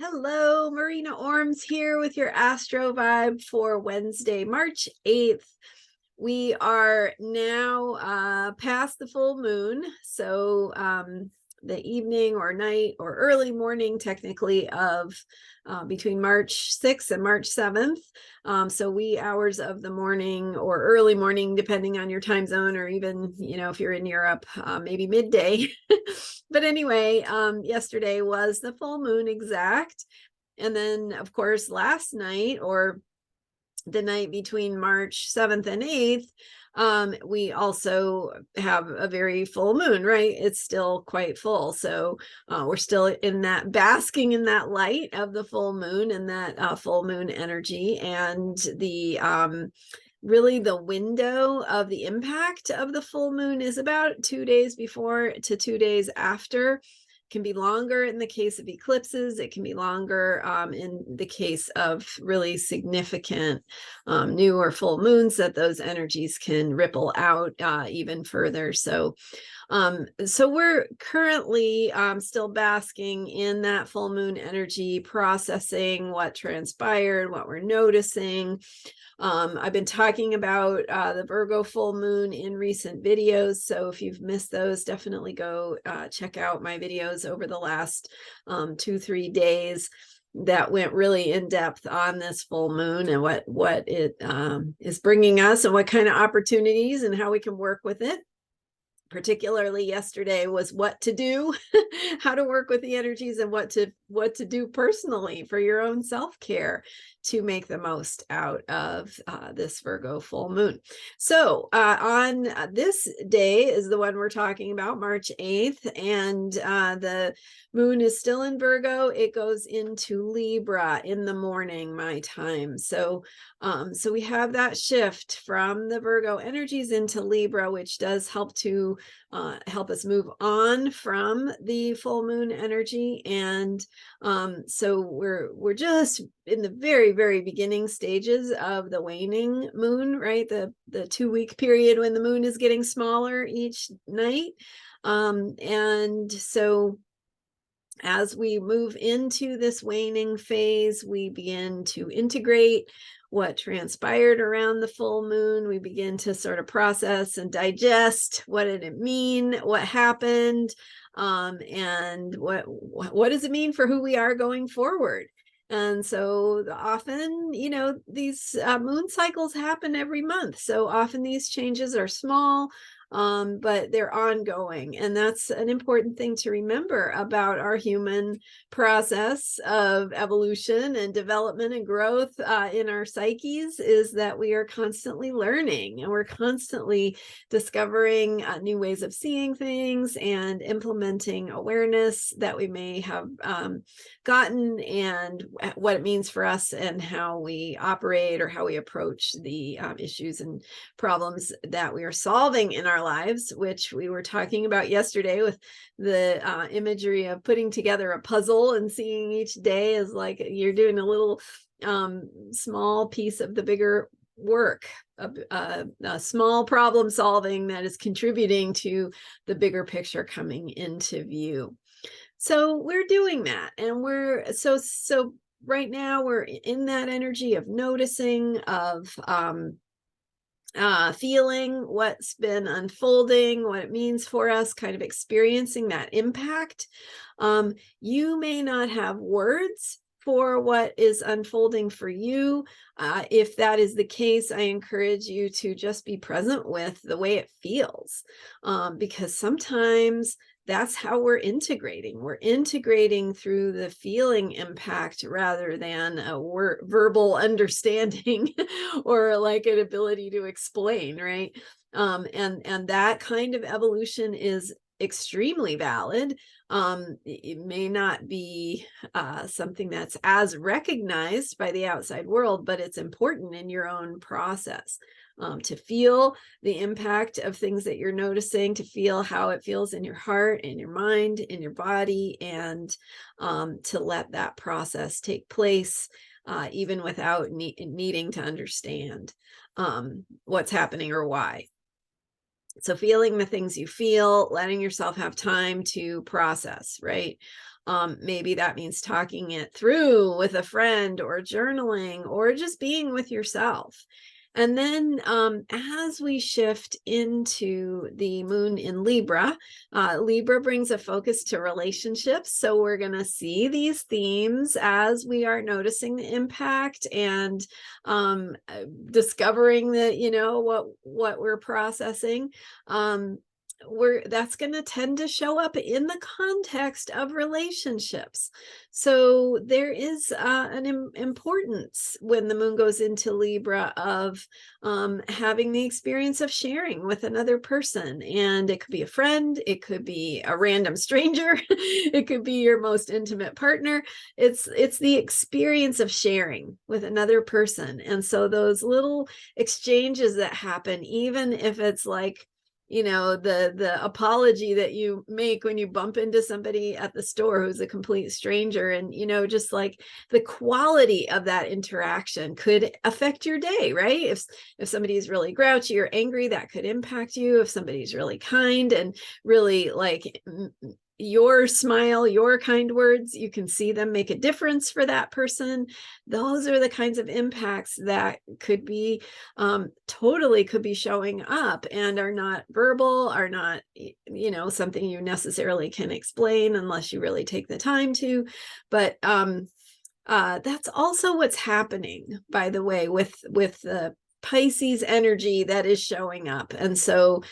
Hello, Marina Ormes here with your Astro vibe for Wednesday, March 8th. We are now past the full moon, so the evening or night or early morning, technically, of between March 6th and March 7th. So wee hours of the morning or early morning, depending on your time zone, or even, if you're in Europe, maybe midday. But anyway, yesterday was the full moon exact. And then, of course, last night, or the night between March 7th and 8th, we also have a very full moon, right? It's still quite full. So we're still in that basking in that light of the full moon and that full moon energy. And the really the window of the impact of the full moon is about 2 days before to 2 days after. Can be longer in the case of eclipses. It can be longer in the case of really significant new or full moons, that those energies can ripple out even further. So we're currently still basking in that full moon energy, processing what transpired, what we're noticing. I've been talking about the Virgo full moon in recent videos. So if you've missed those, definitely go check out my videos over the last 2-3 days that went really in depth on this full moon and what it is bringing us and what kind of opportunities and how we can work with it. Particularly yesterday was what to do, how to work with the energies, and what to do personally for your own self-care to make the most out of this Virgo full moon. So on this day is the one we're talking about, March 8th, and the moon is still in Virgo. It goes into Libra in the morning, my time. So we have that shift from the Virgo energies into Libra, which does help to help us move on from the full moon energy. And so we're just in the very, very beginning stages of the waning moon, right? The 2-week period when the moon is getting smaller each night. And so as we move into this waning phase, we begin to integrate what transpired around the full moon. We begin to sort of process and digest what did it mean, what happened, and what does it mean for who we are going forward. And so often, these moon cycles happen every month. So often these changes are small, but they're ongoing. And that's an important thing to remember about our human process of evolution and development and growth in our psyches, is that we are constantly learning and we're constantly discovering new ways of seeing things and implementing awareness that we may have gotten, and what it means for us and how we operate or how we approach the issues and problems that we are solving in our lives, which we were talking about yesterday with the imagery of putting together a puzzle and seeing each day as like you're doing a little small piece of the bigger work, a small problem solving that is contributing to the bigger picture coming into view. So we're doing that, and we're so right now we're in that energy of noticing, of feeling what's been unfolding, what it means for us, kind of experiencing that impact. You may not have words for what is unfolding for you. If that is the case, I encourage you to just be present with the way it feels, because sometimes that's how we're integrating. We're integrating through the feeling impact rather than a verbal understanding or like an ability to explain, right? And that kind of evolution is extremely valid. It may not be something that's as recognized by the outside world, but it's important in your own process. To feel the impact of things that you're noticing, to feel how it feels in your heart, in your mind, in your body, and to let that process take place, even without needing to understand what's happening or why. So feeling the things you feel, letting yourself have time to process, right? Maybe that means talking it through with a friend, or journaling, or just being with yourself. And then as we shift into the moon in Libra, Libra brings a focus to relationships. So we're going to see these themes as we are noticing the impact and discovering that, what we're processing. That's going to tend to show up in the context of relationships. So there is an importance when the moon goes into Libra of having the experience of sharing with another person. And it could be a friend, it could be a random stranger, it could be your most intimate partner. It's the experience of sharing with another person. And so those little exchanges that happen, even if it's like, the apology that you make when you bump into somebody at the store who's a complete stranger, and just like the quality of that interaction could affect your day, right? If somebody's really grouchy or angry, that could impact you. If somebody's really kind and really like your smile, your kind words, you can see them make a difference for that person. Those are the kinds of impacts that could be totally could be showing up and are not verbal, are not, something you necessarily can explain unless you really take the time to. But that's also what's happening, by the way, with the Pisces energy that is showing up. And so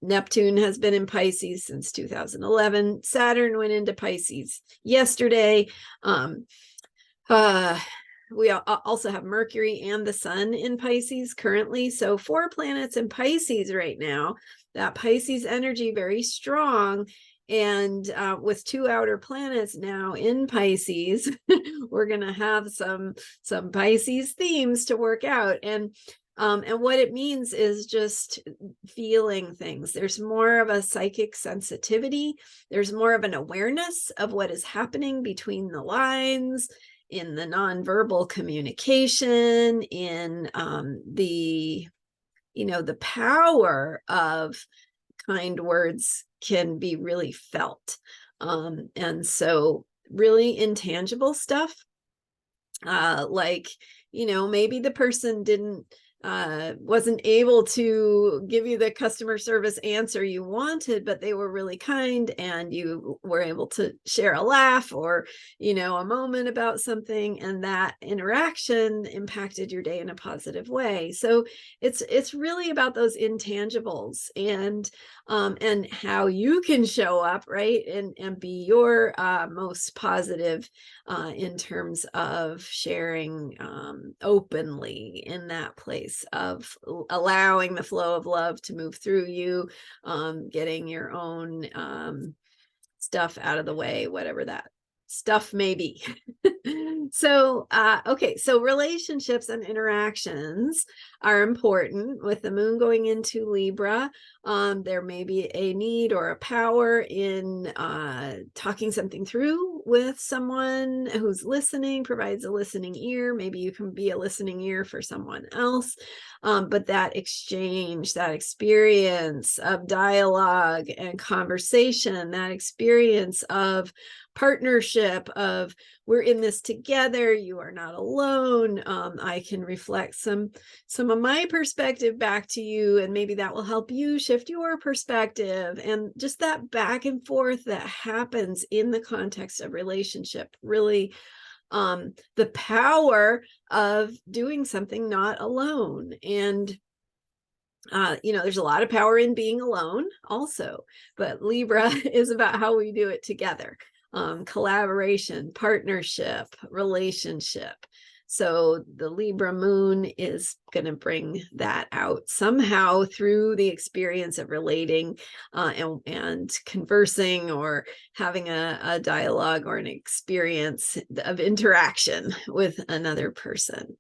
Neptune has been in Pisces since 2011. Saturn went into Pisces yesterday. We also have Mercury and the Sun in Pisces currently. So 4 planets in Pisces right now. That Pisces energy very strong. And with 2 outer planets now in Pisces, we're going to have some Pisces themes to work out. And what it means is just feeling things. There's more of a psychic sensitivity. There's more of an awareness of what is happening between the lines, in the nonverbal communication, in the power of kind words can be really felt. And so really intangible stuff, like, maybe the person wasn't able to give you the customer service answer you wanted, but they were really kind and you were able to share a laugh or, a moment about something, and that interaction impacted your day in a positive way. So it's really about those intangibles and how you can show up, right, and be your most positive in terms of sharing openly in that place of allowing the flow of love to move through you, getting your own stuff out of the way, whatever that stuff may be. So, okay, so relationships and interactions are important. With the moon going into Libra, there may be a need or a power in talking something through with someone who's listening, provides a listening ear. Maybe you can be a listening ear for someone else. But that exchange, that experience of dialogue and conversation, that experience of partnership, of we're in this together, you are not alone. I can reflect some of my perspective back to you, and maybe that will help you shift your perspective. And just that back and forth that happens in the context of relationship, really the power of doing something not alone. And there's a lot of power in being alone also, but Libra is about how we do it together. Collaboration, partnership, relationship. So the Libra moon is going to bring that out somehow through the experience of relating and conversing, or having a dialogue or an experience of interaction with another person.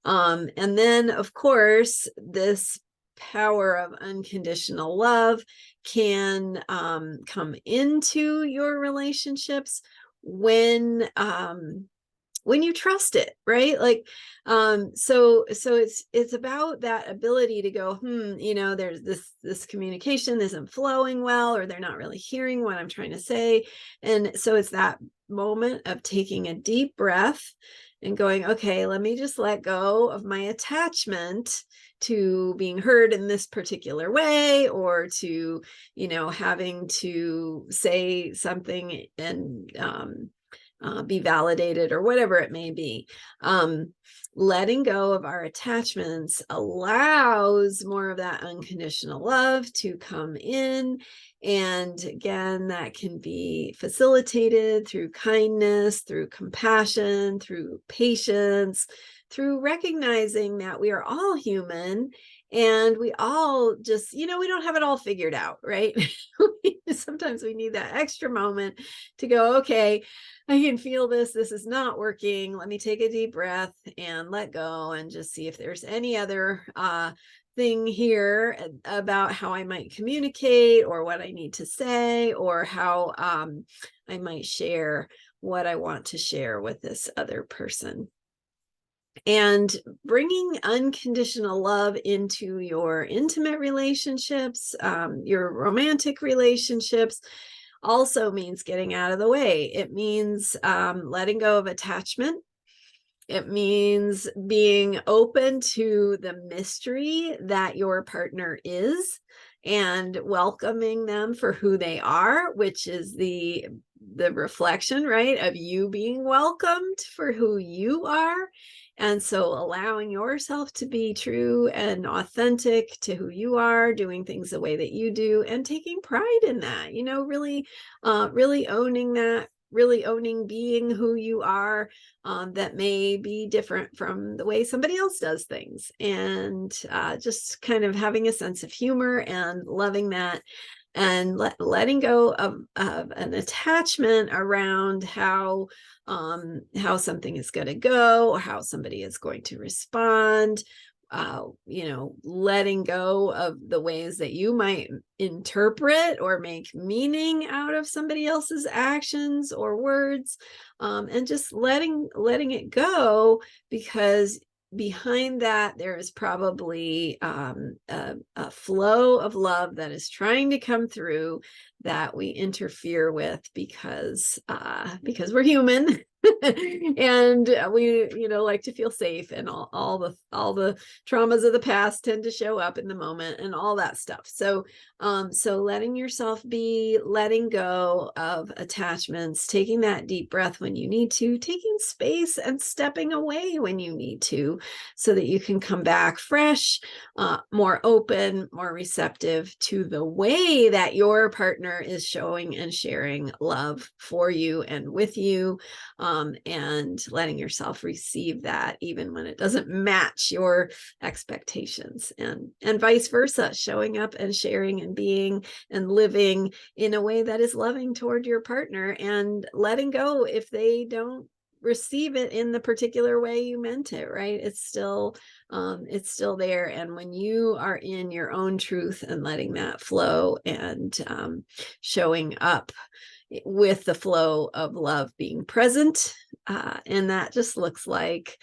And then, of course, this power of unconditional love can come into your relationships when when you trust it, right? Like, so it's about that ability to go, you know, there's this communication isn't flowing well, or they're not really hearing what I'm trying to say. And so it's that moment of taking a deep breath and going, okay, let me just let go of my attachment to being heard in this particular way, or to, you know, having to say something and be validated, or whatever it may be. Letting go of our attachments allows more of that unconditional love to come in. And again, that can be facilitated through kindness, through compassion, through patience, through recognizing that we are all human, and we all just, you know, we don't have it all figured out, right? Sometimes we need that extra moment to go, okay, I can feel this. This is not working. Let me take a deep breath and let go, and just see if there's any other thing here about how I might communicate, or what I need to say, or how I might share what I want to share with this other person. And bringing unconditional love into your intimate relationships, your romantic relationships, also means getting out of the way. It means letting go of attachment. It means being open to the mystery that your partner is, and welcoming them for who they are, which is the reflection, right, of you being welcomed for who you are. And so allowing yourself to be true and authentic to who you are, doing things the way that you do, and taking pride in that, you know, really owning that, really owning being who you are, that may be different from the way somebody else does things. And just kind of having a sense of humor and loving that, and letting go of an attachment around how something is going to go, or how somebody is going to respond. You know, letting go of the ways that you might interpret or make meaning out of somebody else's actions or words, and just letting it go, because behind that there is probably a flow of love that is trying to come through, that we interfere with because we're human. And we, you know, like to feel safe, and all the traumas of the past tend to show up in the moment, and all that stuff. So so letting yourself be, letting go of attachments, taking that deep breath when you need to, taking space and stepping away when you need to, so that you can come back fresh, more open, more receptive to the way that your partner is showing and sharing love for you and with you. And letting yourself receive that even when it doesn't match your expectations, and vice versa, showing up and sharing and being and living in a way that is loving toward your partner, and letting go if they don't receive it in the particular way you meant it, right? It's still there. And when you are in your own truth and letting that flow, and showing up with the flow of love being present, and that just looks like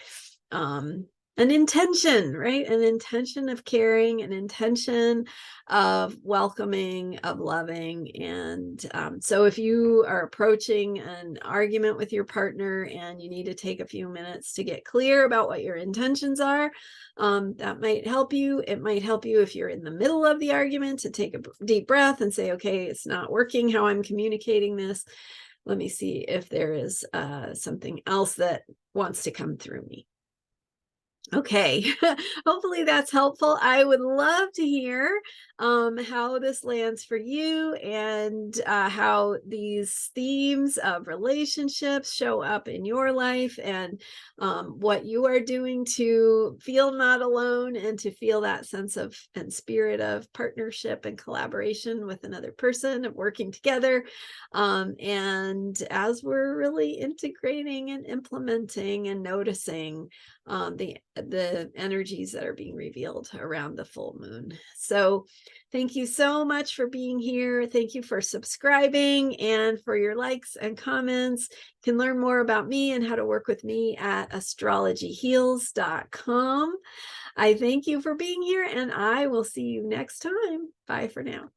an intention, right? An intention of caring, an intention of welcoming, of loving. And so if you are approaching an argument with your partner and you need to take a few minutes to get clear about what your intentions are, that might help you. It might help you if you're in the middle of the argument to take a deep breath and say, okay, it's not working how I'm communicating this. Let me see if there is something else that wants to come through me. Okay, hopefully that's helpful. I would love to hear how this lands for you, and how these themes of relationships show up in your life, and what you are doing to feel not alone, and to feel that sense of and spirit of partnership and collaboration with another person, of working together. And as we're really integrating and implementing and noticing the the energies that are being revealed around the full moon. So thank you so much for being here. Thank you for subscribing and for your likes and comments. You can learn more about me and how to work with me at astrologyheals.com. I thank you for being here, and I will see you next time. Bye for now.